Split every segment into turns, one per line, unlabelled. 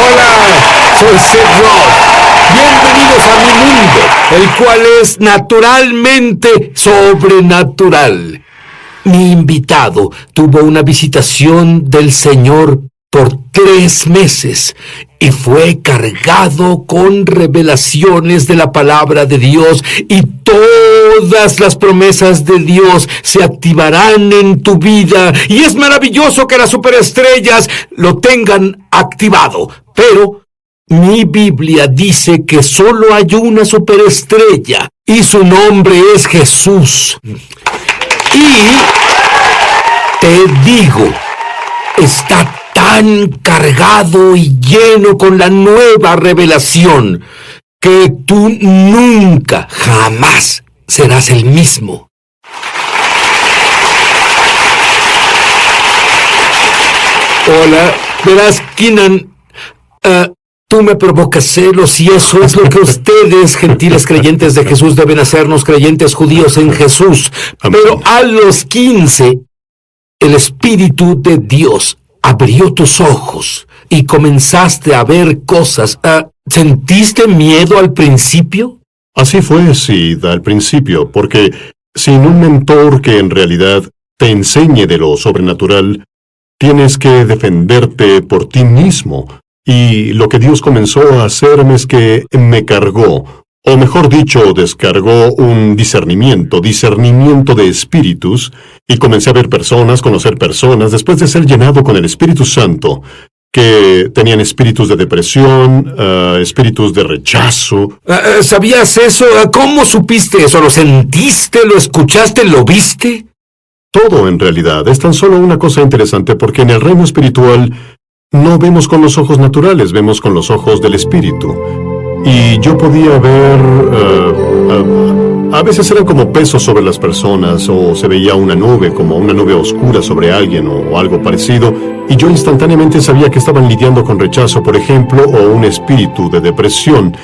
Hola, soy Seth Roth. Bienvenidos a mi mundo, el cual es naturalmente sobrenatural. Mi invitado tuvo una visitación del Señor por 3 meses y fue cargado con revelaciones de la palabra de Dios, y todas las promesas de Dios se activarán en tu vida, y es maravilloso que las superestrellas lo tengan activado, pero mi Biblia dice que solo hay una superestrella y su nombre es Jesús. Y te digo, está tan cargado y lleno con la nueva revelación que tú nunca, jamás serás el mismo. Hola, verás, Keenan, tú me provocas celos, y eso es lo que ustedes, gentiles creyentes de Jesús, deben hacernos, creyentes judíos en Jesús. Pero a los 15, el Espíritu de Dios abrió tus ojos y comenzaste a ver cosas. ¿Sentiste miedo al principio?
Así fue, Sid, al principio, porque sin un mentor que en realidad te enseñe de lo sobrenatural, tienes que defenderte por ti mismo. Y lo que Dios comenzó a hacerme es que me cargó, o mejor dicho, descargó un discernimiento de espíritus, y comencé a ver personas, conocer personas, después de ser llenado con el Espíritu Santo, que tenían espíritus de depresión, espíritus de rechazo.
¿Sabías eso? ¿Cómo supiste eso? ¿Lo sentiste? ¿Lo escuchaste? ¿Lo viste?
Todo, en realidad. Es tan solo una cosa interesante, porque en el reino espiritual no vemos con los ojos naturales, vemos con los ojos del Espíritu. Y yo podía ver, a veces eran como pesos sobre las personas, o se veía una nube, como una nube oscura sobre alguien, o algo parecido, y yo instantáneamente sabía que estaban lidiando con rechazo, por ejemplo, o un espíritu de depresión.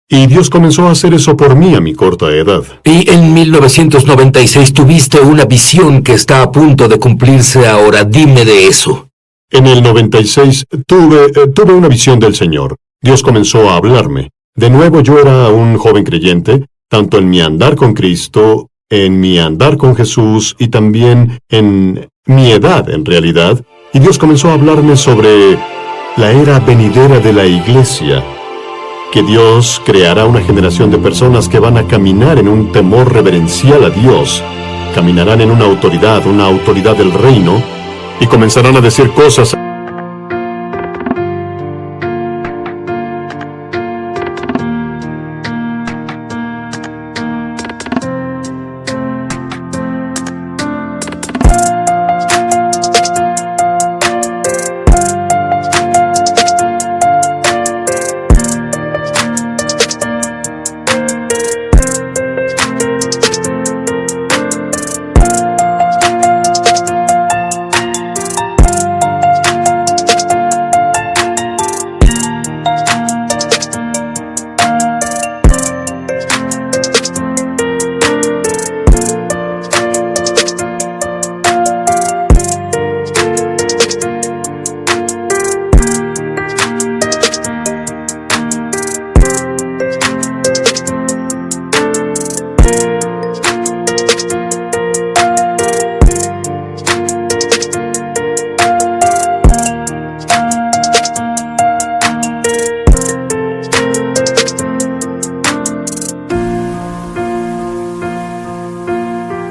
Y Dios comenzó a hacer eso por mí a mi corta edad.
Y en 1996 tuviste una visión que está a punto de cumplirse ahora. Dime de eso.
En el 96 tuve una visión del Señor. Dios comenzó a hablarme. De nuevo yo era un joven creyente, tanto en mi andar con Cristo, en mi andar con Jesús y también en mi edad en realidad. Y Dios comenzó a hablarme sobre la era venidera de la iglesia, que Dios creará una generación de personas que van a caminar en un temor reverencial a Dios, caminarán en una autoridad del reino, y comenzarán a decir cosas.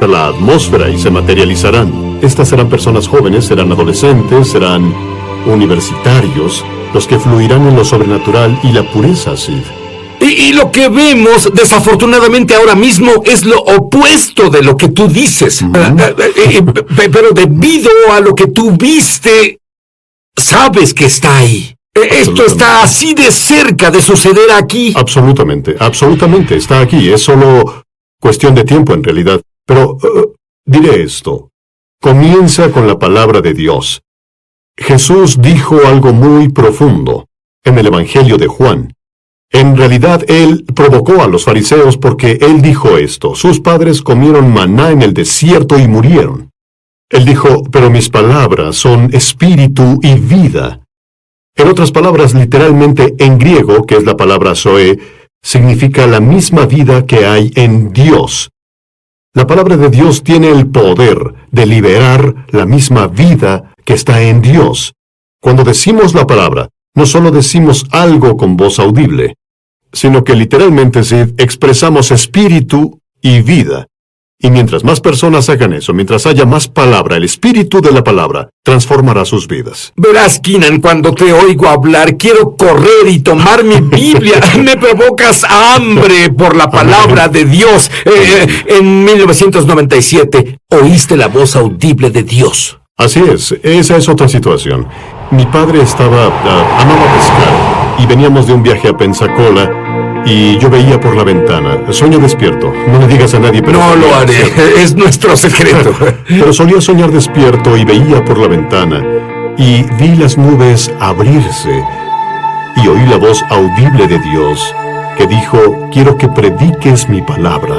La atmósfera y se materializarán. Estas serán personas jóvenes, serán adolescentes, serán universitarios, los que fluirán en lo sobrenatural y la pureza, Sid.
Y lo que vemos, desafortunadamente ahora mismo, es lo opuesto de lo que tú dices. Pero debido a lo que tú viste, sabes que está ahí. Esto está así de cerca de suceder aquí.
Absolutamente, está aquí. Es solo cuestión de tiempo en realidad. Pero diré esto. Comienza con la palabra de Dios. Jesús dijo algo muy profundo en el Evangelio de Juan. En realidad, Él provocó a los fariseos porque Él dijo esto. Sus padres comieron maná en el desierto y murieron. Él dijo, pero mis palabras son espíritu y vida. En otras palabras, literalmente en griego, que es la palabra zoe, significa la misma vida que hay en Dios. La palabra de Dios tiene el poder de liberar la misma vida que está en Dios. Cuando decimos la palabra, no solo decimos algo con voz audible, sino que literalmente expresamos espíritu y vida. Y mientras más personas hagan eso, mientras haya más palabra, el espíritu de la palabra transformará sus vidas.
Verás, Keenan, cuando te oigo hablar, quiero correr y tomar mi Biblia. Me provocas hambre por la palabra de Dios. En 1997, oíste la voz audible de Dios.
Así es, esa es otra situación. Mi padre amaba pescar, y veníamos de un viaje a Pensacola, y yo veía por la ventana. Sueño despierto. No le digas a nadie, pero...
No lo haré. Es nuestro secreto.
Pero solía soñar despierto y veía por la ventana. Y vi las nubes abrirse. Y oí la voz audible de Dios que dijo, quiero que prediques mi palabra.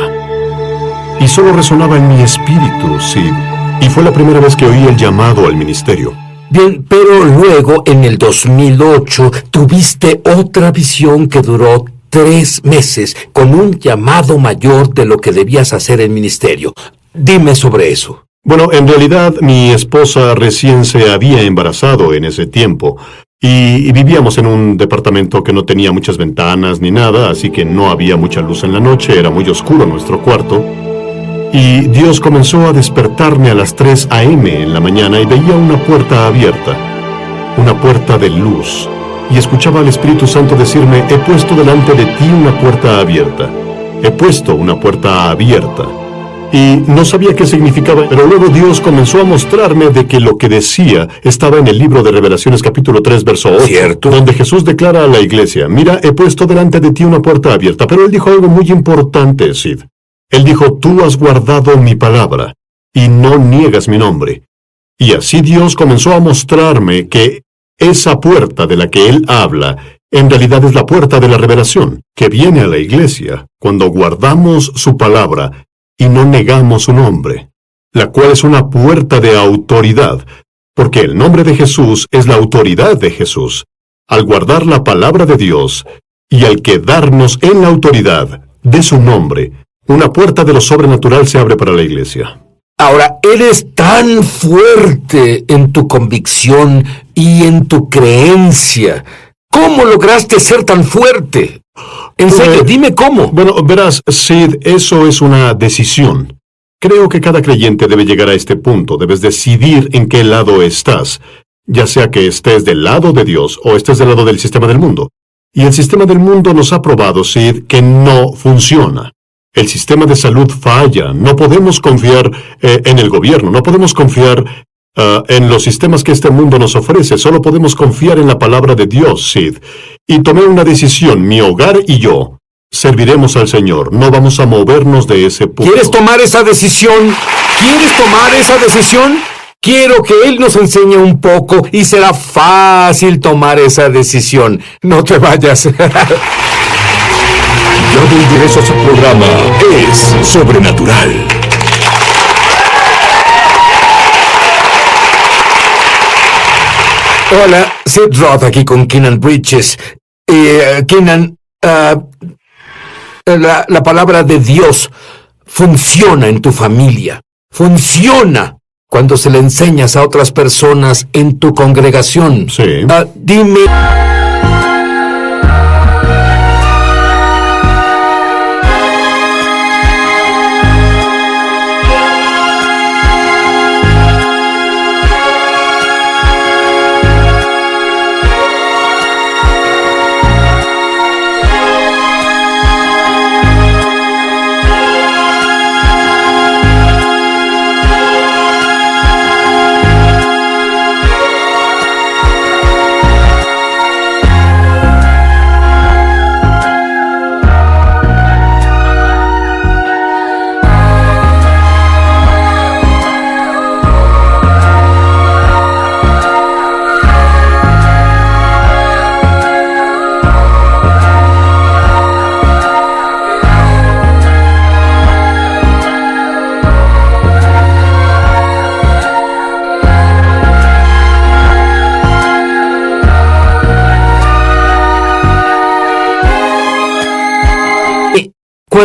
Y solo resonaba en mi espíritu, Sid. Y fue la primera vez que oí el llamado al ministerio.
Bien, pero luego, en el 2008, tuviste otra visión que duró 3 meses, con un llamado mayor de lo que debías hacer en ministerio. Dime sobre eso.
Bueno, en realidad mi esposa recién se había embarazado en ese tiempo, y vivíamos en un departamento que no tenía muchas ventanas ni nada, así que no había mucha luz en la noche, era muy oscuro nuestro cuarto. Y Dios comenzó a despertarme a las 3 a.m. en la mañana y veía una puerta abierta, una puerta de luz. Y escuchaba al Espíritu Santo decirme, he puesto delante de ti una puerta abierta. He puesto una puerta abierta. Y no sabía qué significaba, pero luego Dios comenzó a mostrarme de que lo que decía estaba en el libro de Revelaciones capítulo 3, verso 8.
¿Cierto?
Donde Jesús declara a la iglesia, mira, he puesto delante de ti una puerta abierta. Pero Él dijo algo muy importante, Sid. Él dijo, tú has guardado mi palabra, y no niegas mi nombre. Y así Dios comenzó a mostrarme que esa puerta de la que Él habla, en realidad es la puerta de la revelación, que viene a la iglesia cuando guardamos su palabra y no negamos su nombre, la cual es una puerta de autoridad, porque el nombre de Jesús es la autoridad de Jesús. Al guardar la palabra de Dios y al quedarnos en la autoridad de su nombre, una puerta de lo sobrenatural se abre para la iglesia.
Ahora, eres tan fuerte en tu convicción y en tu creencia. ¿Cómo lograste ser tan fuerte? En serio, dime cómo.
Bueno, verás, Sid, eso es una decisión. Creo que cada creyente debe llegar a este punto. Debes decidir en qué lado estás, ya sea que estés del lado de Dios o estés del lado del sistema del mundo. Y el sistema del mundo nos ha probado, Sid, que no funciona. El sistema de salud falla. No podemos confiar en el gobierno. No podemos confiar en los sistemas que este mundo nos ofrece. Solo podemos confiar en la palabra de Dios, Sid. Y tomé una decisión. Mi hogar y yo serviremos al Señor. No vamos a movernos de ese punto.
¿Quieres tomar esa decisión? ¿Quieres tomar esa decisión? Quiero que Él nos enseñe un poco y será fácil tomar esa decisión. No te vayas.
Ya de ingreso a su programa es Sobrenatural.
Hola, Sid Roth aquí con Keenan Bridges. Keenan, la palabra de Dios funciona en tu familia. Funciona cuando se le enseñas a otras personas en tu congregación.
Sí.
Dime...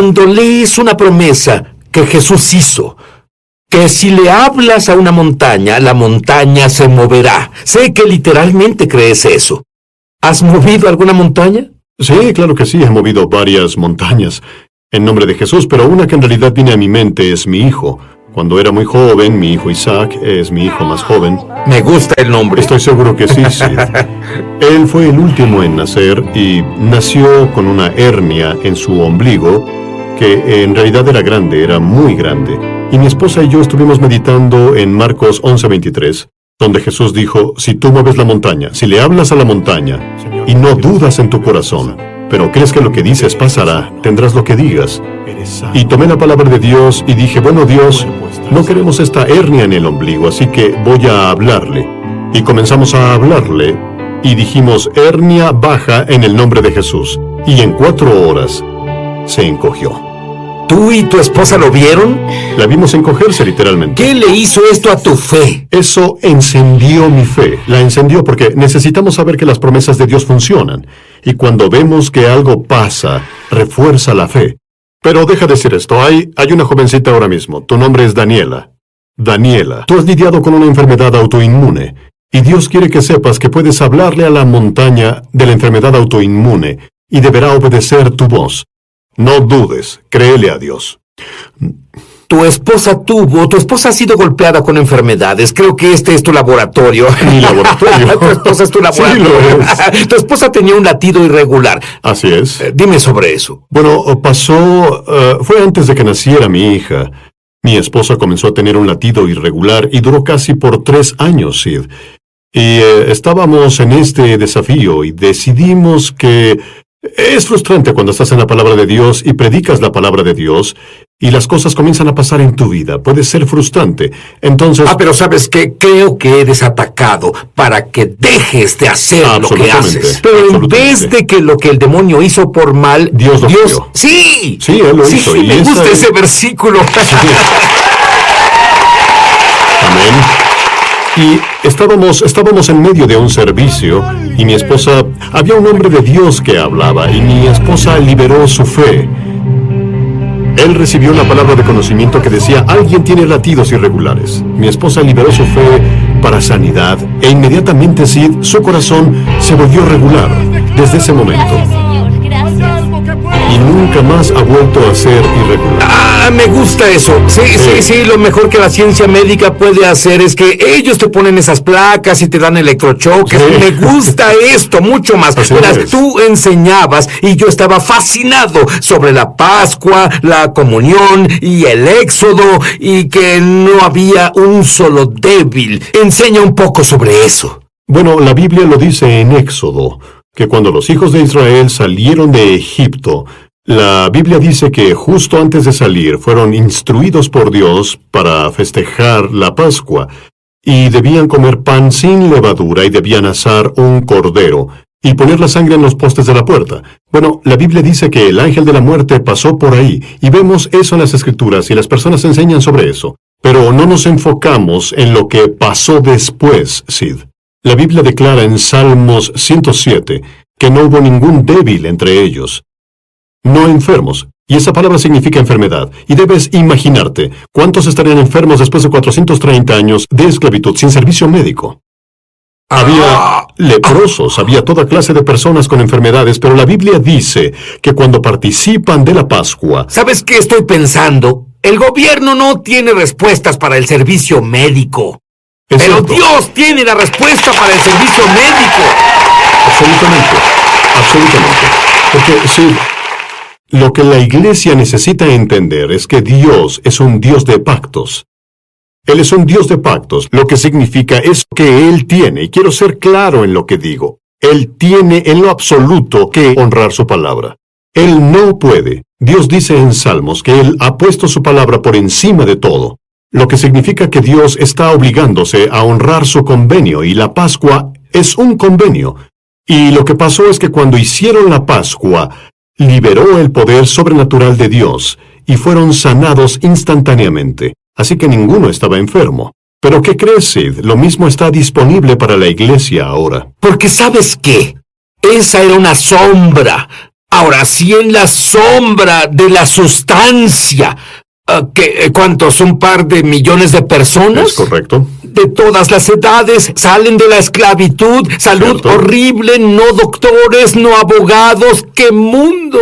cuando lees una promesa que Jesús hizo, que si le hablas a una montaña, la montaña se moverá. Sé que literalmente crees eso. ¿Has movido alguna montaña?
Sí, claro que sí, he movido varias montañas en nombre de Jesús, pero una que en realidad viene a mi mente es mi hijo. Cuando era muy joven, mi hijo Isaac es mi hijo más joven.
Me gusta el nombre.
Estoy seguro que sí, sí. Él fue el último en nacer y nació con una hernia en su ombligo, que en realidad era grande, era muy grande. Y mi esposa y yo estuvimos meditando en Marcos 11:23, donde Jesús dijo, si tú mueves la montaña, si le hablas a la montaña, y no dudas en tu corazón, pero crees que lo que dices pasará, tendrás lo que digas. Y tomé la palabra de Dios y dije, bueno Dios, no queremos esta hernia en el ombligo, así que voy a hablarle. Y comenzamos a hablarle, y dijimos, hernia baja en el nombre de Jesús. Y en 4 horas se encogió.
¿Tú y tu esposa lo vieron?
La vimos encogerse literalmente.
¿Qué le hizo esto a tu fe?
Eso encendió mi fe. La encendió porque necesitamos saber que las promesas de Dios funcionan. Y cuando vemos que algo pasa, refuerza la fe. Pero deja de decir esto. Hay una jovencita ahora mismo. Tu nombre es Daniela. Daniela, tú has lidiado con una enfermedad autoinmune. Y Dios quiere que sepas que puedes hablarle a la montaña de la enfermedad autoinmune y deberá obedecer tu voz. No dudes, créele a Dios.
Tu esposa ha sido golpeada con enfermedades. Creo que este es tu laboratorio.
Mi laboratorio.
Tu esposa es tu laboratorio.
Sí, lo es.
Tu esposa tenía un latido irregular.
Así es.
Dime sobre eso.
Bueno, fue antes de que naciera mi hija. Mi esposa comenzó a tener un latido irregular y duró casi por 3 años, Sid. Y estábamos en este desafío y decidimos que es frustrante cuando estás en la palabra de Dios y predicas la palabra de Dios y las cosas comienzan a pasar en tu vida. Puede ser frustrante. Entonces...
pero ¿sabes qué? Creo que eres atacado para que dejes de hacer lo que haces. Pero en vez de que lo que el demonio hizo por mal...
Dios lo hizo.
¡Sí!
Sí, Él lo hizo.
Sí, me gusta ese versículo.
Sí. Amén. Y estábamos en medio de un servicio y mi esposa... Había un hombre de Dios que hablaba y mi esposa liberó su fe. Él recibió una palabra de conocimiento que decía, alguien tiene latidos irregulares. Mi esposa liberó su fe para sanidad e inmediatamente su corazón se volvió regular desde ese momento. Y nunca más ha vuelto a ser irregular.
Me gusta eso. Sí, lo mejor que la ciencia médica puede hacer es que ellos te ponen esas placas y te dan electrochoques. Sí. Me gusta esto mucho más. Verás, tú enseñabas y yo estaba fascinado sobre la Pascua, la comunión y el Éxodo y que no había un solo débil. Enseña un poco sobre eso.
Bueno, la Biblia lo dice en Éxodo, que cuando los hijos de Israel salieron de Egipto, la Biblia dice que justo antes de salir fueron instruidos por Dios para festejar la Pascua, y debían comer pan sin levadura y debían asar un cordero, y poner la sangre en los postes de la puerta. Bueno, la Biblia dice que el ángel de la muerte pasó por ahí, y vemos eso en las Escrituras, y las personas enseñan sobre eso. Pero no nos enfocamos en lo que pasó después, Sid. La Biblia declara en Salmos 107 que no hubo ningún débil entre ellos. No enfermos. Y esa palabra significa enfermedad. Y debes imaginarte cuántos estarían enfermos después de 430 años de esclavitud sin servicio médico. Había leprosos, había toda clase de personas con enfermedades, pero la Biblia dice que cuando participan de la Pascua...
¿Sabes qué estoy pensando? El gobierno no tiene respuestas para el servicio médico. Pero Dios tiene la respuesta para el servicio médico.
Absolutamente. Porque sí, lo que la iglesia necesita entender es que Dios es un Dios de pactos. Él es un Dios de pactos, lo que significa es que Él tiene, y quiero ser claro en lo que digo, Él tiene en lo absoluto que honrar su palabra. Él no puede. Dios dice en Salmos que Él ha puesto su palabra por encima de todo. Lo que significa que Dios está obligándose a honrar su convenio, y la Pascua es un convenio. Y lo que pasó es que cuando hicieron la Pascua, liberó el poder sobrenatural de Dios, y fueron sanados instantáneamente. Así que ninguno estaba enfermo. Pero ¿qué crees, Sid? Lo mismo está disponible para la iglesia ahora.
Porque ¿sabes qué? Esa era una sombra. Ahora, si en la sombra de la sustancia, ¿cuántos? ¿Un par de millones de personas?
¿Es correcto?
De todas las edades, salen de la esclavitud, salud
¿Cierto?
horrible, no doctores, no abogados, ¡qué mundo!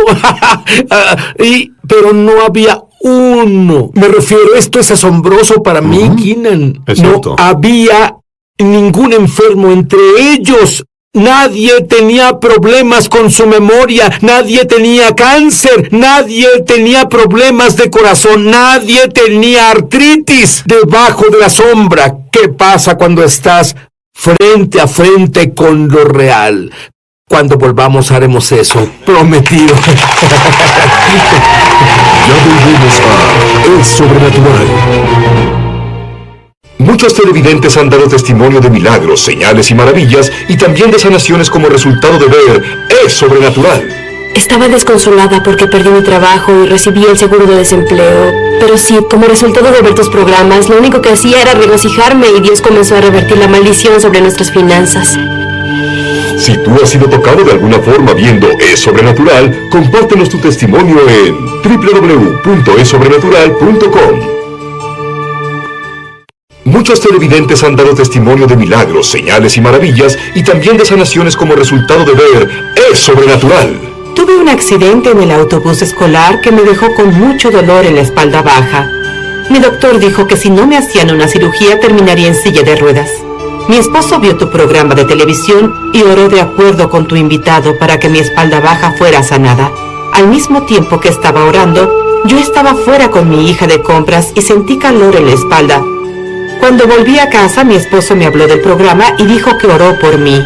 Pero no había uno. Me refiero, esto es asombroso para mí, Keenan.
Es cierto.
No había ningún enfermo entre ellos. Nadie tenía problemas con su memoria, nadie tenía cáncer, nadie tenía problemas de corazón, nadie tenía artritis debajo de la sombra. ¿Qué pasa cuando estás frente a frente con lo real? Cuando volvamos haremos eso, prometido.
Ya volvemos a Es Sobrenatural. Muchos televidentes han dado testimonio de milagros, señales y maravillas, y también de sanaciones como resultado de ver Es Sobrenatural.
Estaba desconsolada porque perdí mi trabajo y recibí el seguro de desempleo. Pero sí, como resultado de ver tus programas, lo único que hacía era regocijarme y Dios comenzó a revertir la maldición sobre nuestras finanzas.
Si tú has sido tocado de alguna forma viendo Es Sobrenatural, compártenos tu testimonio en www.esobrenatural.com. Muchos televidentes han dado testimonio de milagros, señales y maravillas, y también de sanaciones como resultado de ver Es Sobrenatural.
Tuve un accidente en el autobús escolar que me dejó con mucho dolor en la espalda baja. Mi doctor dijo que si no me hacían una cirugía terminaría en silla de ruedas. Mi esposo vio tu programa de televisión y oró de acuerdo con tu invitado para que mi espalda baja fuera sanada. Al mismo tiempo que estaba orando, yo estaba fuera con mi hija de compras y sentí calor en la espalda. Cuando volví a casa, mi esposo me habló del programa y dijo que oró por mí.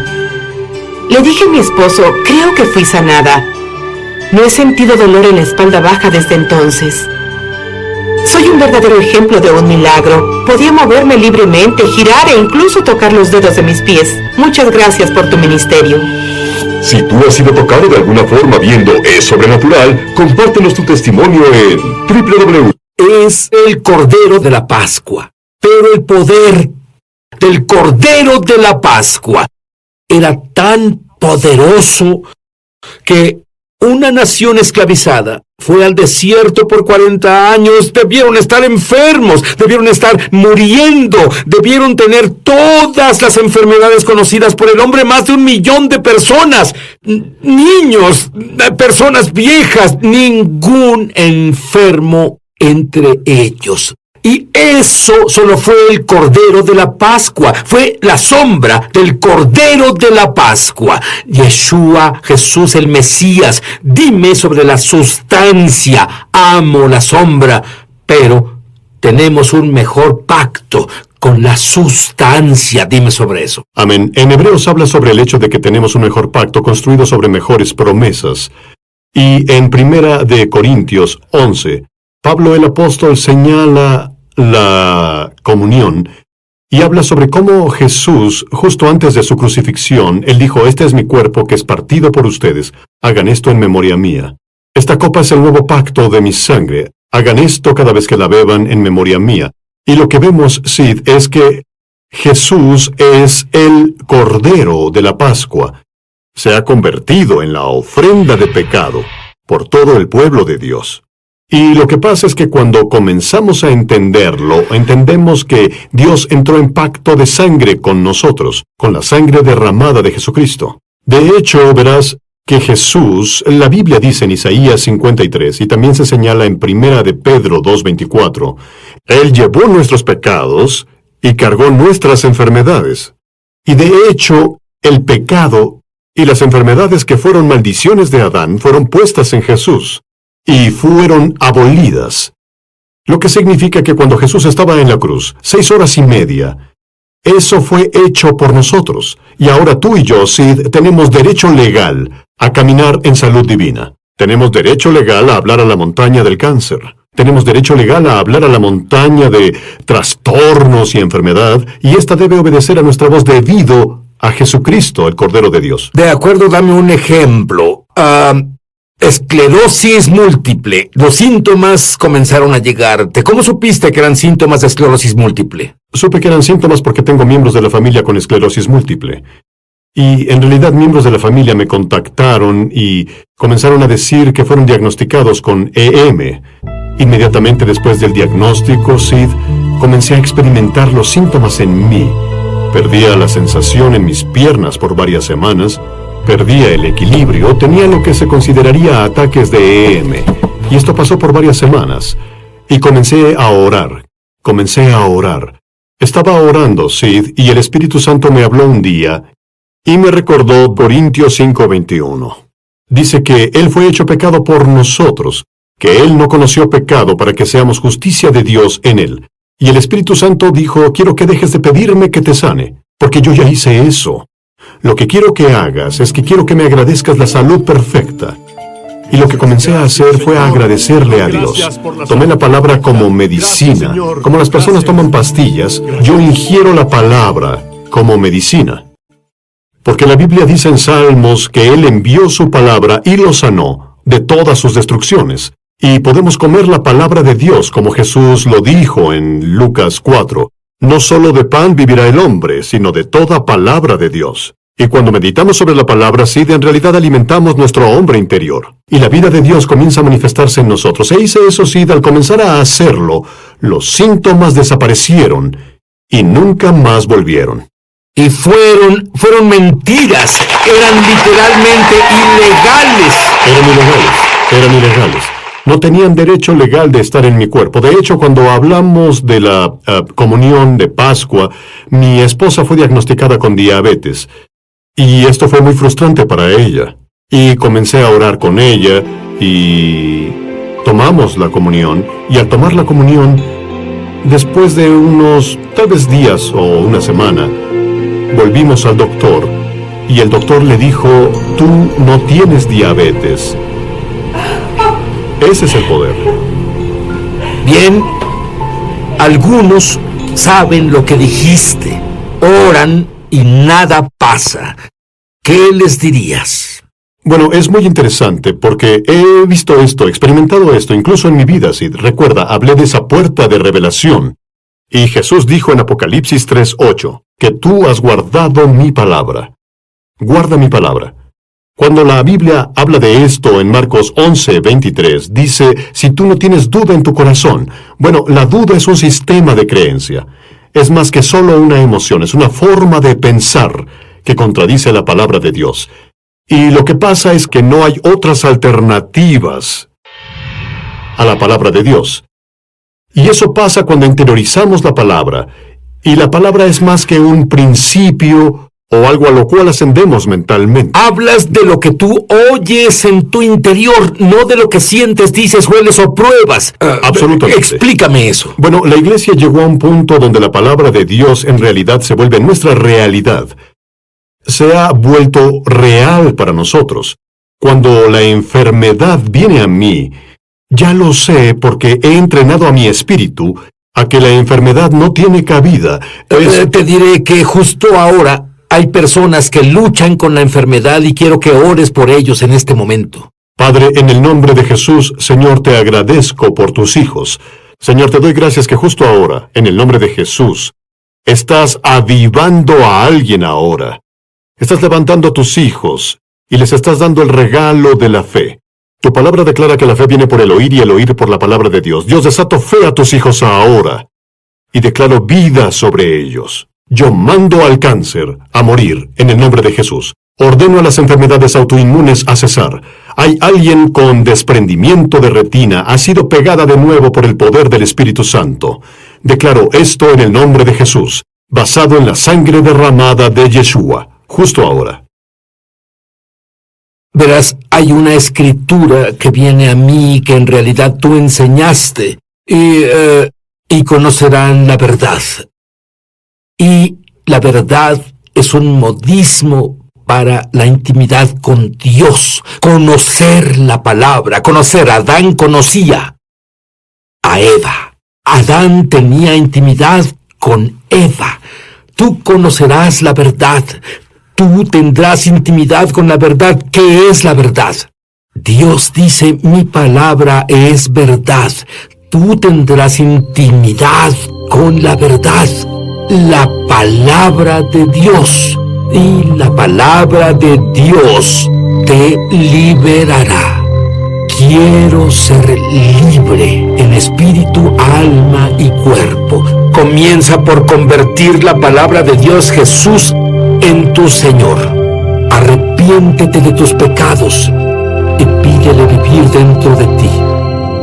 Le dije a mi esposo, creo que fui sanada. No he sentido dolor en la espalda baja desde entonces. Soy un verdadero ejemplo de un milagro. Podía moverme libremente, girar e incluso tocar los dedos de mis pies. Muchas gracias por tu ministerio.
Si tú has sido tocado de alguna forma viendo Es Sobrenatural, compártenos tu testimonio en www.
Es el Cordero de la Pascua. Pero el poder del Cordero de la Pascua era tan poderoso que una nación esclavizada fue al desierto por 40 años, debieron estar enfermos, debieron estar muriendo, debieron tener todas las enfermedades conocidas por el hombre, más de 1 millón de personas, niños, personas viejas, ningún enfermo entre ellos. Y eso solo fue el Cordero de la Pascua, fue la sombra del Cordero de la Pascua. Yeshua, Jesús el Mesías, dime sobre la sustancia, amo la sombra, pero tenemos un mejor pacto con la sustancia, dime sobre eso.
Amén. En Hebreos habla sobre el hecho de que tenemos un mejor pacto construido sobre mejores promesas. Y en 1 Corintios 11, Pablo el apóstol señala la comunión y habla sobre cómo Jesús, justo antes de su crucifixión, él dijo, este es mi cuerpo que es partido por ustedes, hagan esto en memoria mía. Esta copa es el nuevo pacto de mi sangre, hagan esto cada vez que la beban en memoria mía. Y lo que vemos, Sid, es que Jesús es el Cordero de la Pascua. Se ha convertido en la ofrenda de pecado por todo el pueblo de Dios. Y lo que pasa es que cuando comenzamos a entenderlo, entendemos que Dios entró en pacto de sangre con nosotros, con la sangre derramada de Jesucristo. De hecho, verás que Jesús, la Biblia dice en Isaías 53, y también se señala en 1 de Pedro 2:24, Él llevó nuestros pecados y cargó nuestras enfermedades. Y de hecho, el pecado y las enfermedades que fueron maldiciones de Adán fueron puestas en Jesús y fueron abolidas. Lo que significa que cuando Jesús estaba en la cruz, 6 horas y media, eso fue hecho por nosotros. Y ahora tú y yo, Sid, tenemos derecho legal a caminar en salud divina. Tenemos derecho legal a hablar a la montaña del cáncer. Tenemos derecho legal a hablar a la montaña de trastornos y enfermedad, y esta debe obedecer a nuestra voz debido a Jesucristo, el Cordero de Dios.
De acuerdo, dame un ejemplo. Esclerosis múltiple. Los síntomas comenzaron a llegarte. ¿Cómo supiste que eran síntomas de esclerosis múltiple?
Supe que eran síntomas porque tengo miembros de la familia con esclerosis múltiple. Y en realidad miembros de la familia me contactaron y comenzaron a decir que fueron diagnosticados con EM. Inmediatamente después del diagnóstico, Sid, comencé a experimentar los síntomas en mí. Perdía la sensación en mis piernas por varias semanas, perdía el equilibrio, tenía lo que se consideraría ataques de EM. Y esto pasó por varias semanas. Y comencé a orar. Estaba orando, Sid, y el Espíritu Santo me habló un día y me recordó Corintios 5:21. Dice que Él fue hecho pecado por nosotros, que Él no conoció pecado para que seamos justicia de Dios en Él. Y el Espíritu Santo dijo, quiero que dejes de pedirme que te sane, porque yo ya hice eso. Lo que quiero que hagas es que quiero que me agradezcas la salud perfecta. Y lo que comencé a hacer fue agradecerle a Dios. Tomé la palabra como medicina. Como las personas toman pastillas, yo ingiero la palabra como medicina. Porque la Biblia dice en Salmos que Él envió su palabra y lo sanó de todas sus destrucciones. Y podemos comer la palabra de Dios como Jesús lo dijo en Lucas 4. No solo de pan vivirá el hombre, sino de toda palabra de Dios. Y cuando meditamos sobre la palabra, Sid, en realidad alimentamos nuestro hombre interior. Y la vida de Dios comienza a manifestarse en nosotros. E hice eso, Sid, al comenzar a hacerlo, los síntomas desaparecieron y nunca más volvieron.
Y fueron mentiras. Eran literalmente ilegales.
Eran ilegales. No tenían derecho legal de estar en mi cuerpo. De hecho, cuando hablamos de la comunión de Pascua, mi esposa fue diagnosticada con diabetes. Y esto fue muy frustrante para ella. Y comencé a orar con ella y tomamos la comunión. Y al tomar la comunión, después de unos, tal vez días o una semana, volvimos al doctor. Y el doctor le dijo, tú no tienes diabetes. Ese es el poder.
Bien, algunos saben lo que dijiste, oran y nada pasa. ¿Qué les dirías?
Bueno, es muy interesante porque he visto esto, experimentado esto, incluso en mi vida, Sid. Recuerda, hablé de esa puerta de revelación. Y Jesús dijo en Apocalipsis 3:8, que tú has guardado mi palabra. Guarda mi palabra. Cuando la Biblia habla de esto en Marcos 11:23, dice, si tú no tienes duda en tu corazón. Bueno, la duda es un sistema de creencia. Es más que solo una emoción, es una forma de pensar que contradice la palabra de Dios. Y lo que pasa es que no hay otras alternativas a la palabra de Dios. Y eso pasa cuando interiorizamos la palabra. Y la palabra es más que un principio o algo a lo cual ascendemos mentalmente.
Hablas de lo que tú oyes en tu interior, no de lo que sientes, dices, hueles o pruebas.
Absolutamente.
Explícame eso.
Bueno, la iglesia llegó a un punto donde la palabra de Dios en realidad se vuelve nuestra realidad. Se ha vuelto real para nosotros. Cuando la enfermedad viene a mí, ya lo sé porque he entrenado a mi espíritu a que la enfermedad no tiene cabida.
Te diré que justo ahora hay personas que luchan con la enfermedad y quiero que ores por ellos en este momento.
Padre, en el nombre de Jesús, Señor, te agradezco por tus hijos. Señor, te doy gracias que justo ahora, en el nombre de Jesús, estás avivando a alguien ahora. Estás levantando a tus hijos y les estás dando el regalo de la fe. Tu palabra declara que la fe viene por el oír y el oír por la palabra de Dios. Dios, desato fe a tus hijos ahora y declaro vida sobre ellos. Yo mando al cáncer a morir en el nombre de Jesús. Ordeno a las enfermedades autoinmunes a cesar. Hay alguien con desprendimiento de retina, ha sido pegada de nuevo por el poder del Espíritu Santo. Declaro esto en el nombre de Jesús, basado en la sangre derramada de Yeshua, justo ahora.
Verás, hay una escritura que viene a mí que en realidad tú enseñaste y conocerán la verdad. Y la verdad es un modismo para la intimidad con Dios. Conocer la palabra, conocer. Adán conocía a Eva. Adán tenía intimidad con Eva. Tú conocerás la verdad. Tú tendrás intimidad con la verdad. ¿Qué es la verdad? Dios dice, mi palabra es verdad. Tú tendrás intimidad con la verdad. La palabra de Dios. y la palabra de Dios te liberará. Quiero ser libre en espíritu, alma y cuerpo. Comienza por convertir la palabra de Dios Jesús en tu Señor. Arrepiéntete de tus pecados y pídele vivir dentro de ti.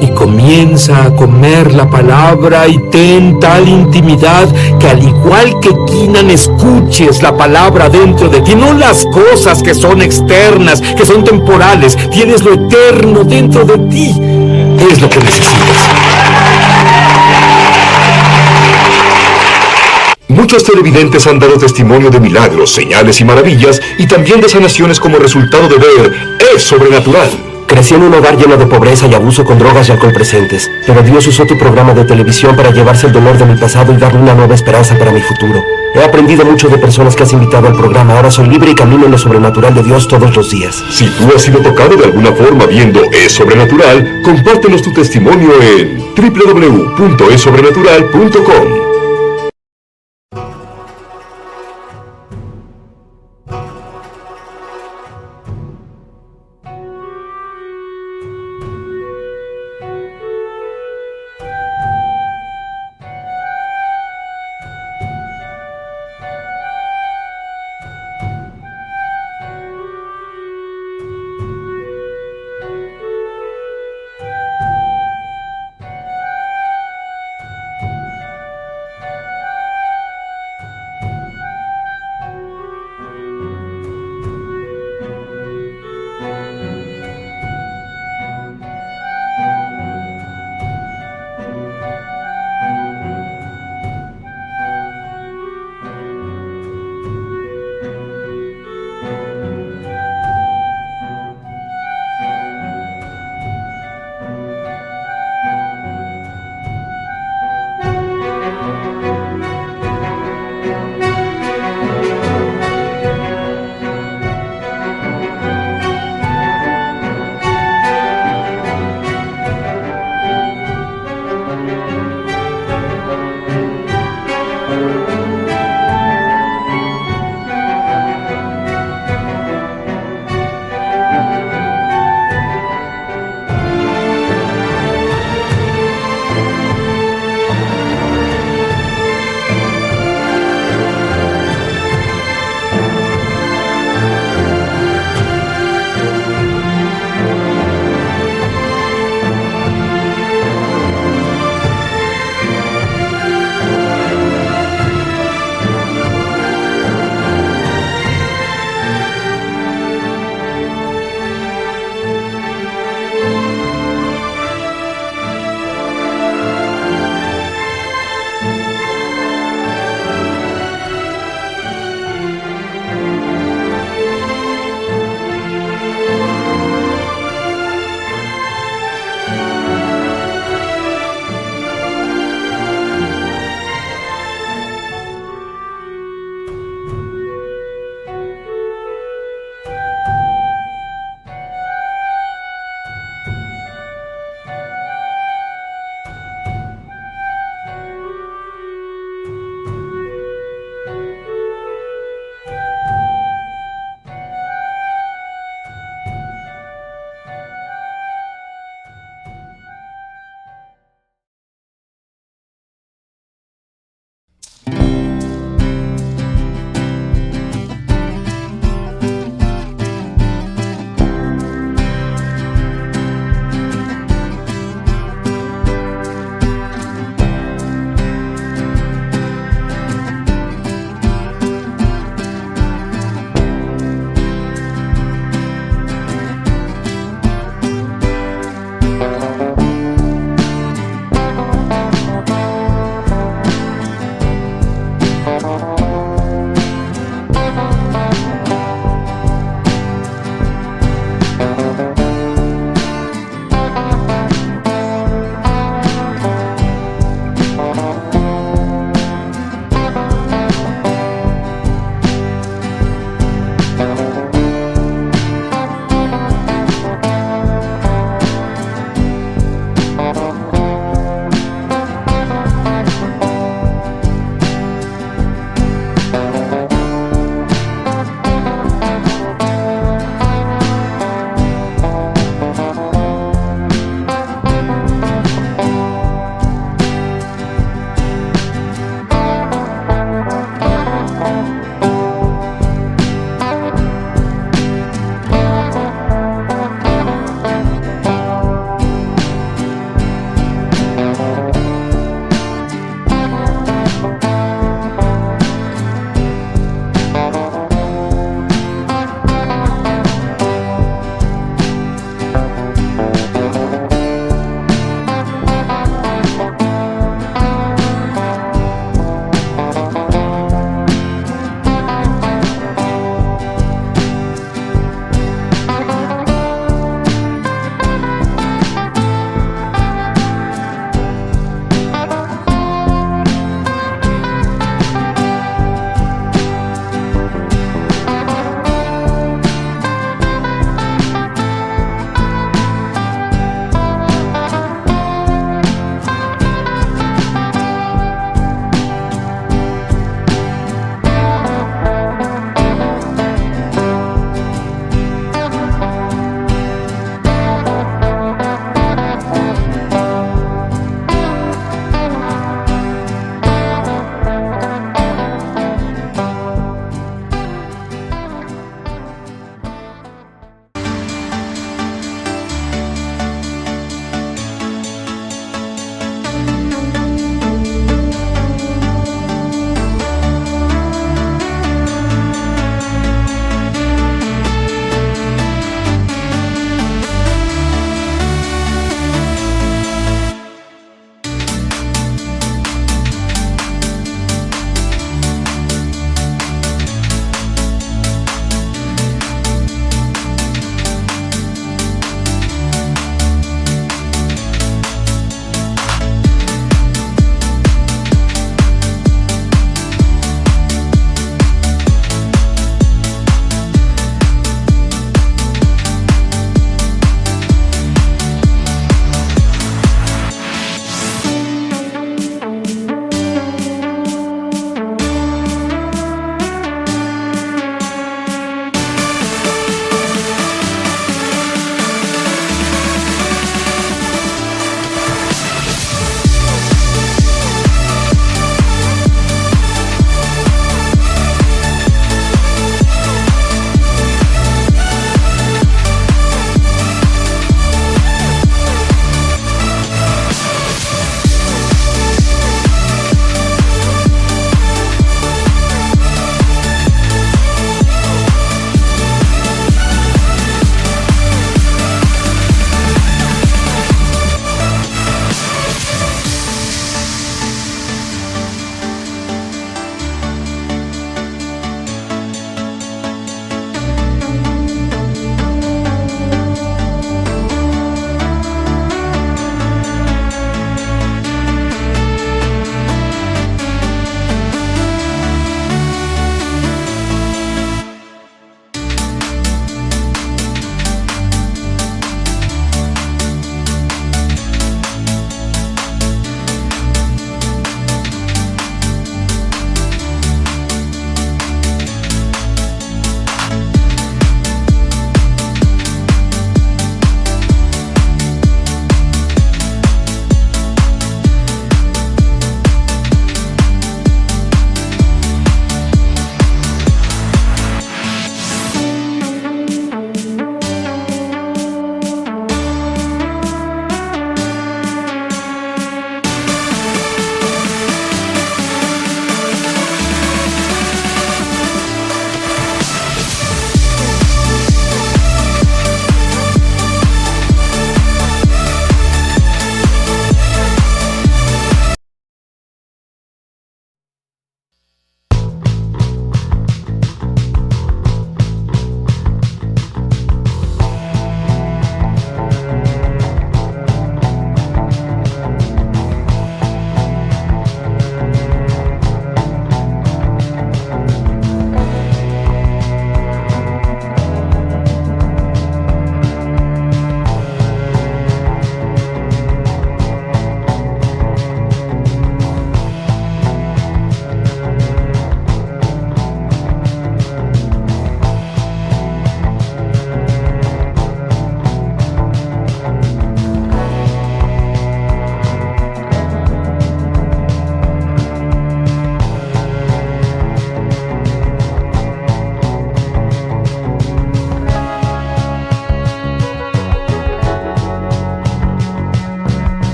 Y comienza a comer la palabra y ten tal intimidad que al igual que Kinan escuches la palabra dentro de ti, no las cosas que son externas, que son temporales. Tienes lo eterno dentro de ti. Es lo que necesitas.
Muchos televidentes han dado testimonio de milagros, señales y maravillas, y también de sanaciones como resultado de ver Es Sobrenatural.
Crecí en un hogar lleno de pobreza y abuso con drogas y alcohol presentes, pero Dios usó tu programa de televisión para llevarse el dolor de mi pasado y darle una nueva esperanza para mi futuro. He aprendido mucho de personas que has invitado al programa. Ahora soy libre y camino en lo sobrenatural de Dios todos los días.
Si tú has sido tocado de alguna forma viendo Es Sobrenatural, compártenos tu testimonio en www.esobrenatural.com.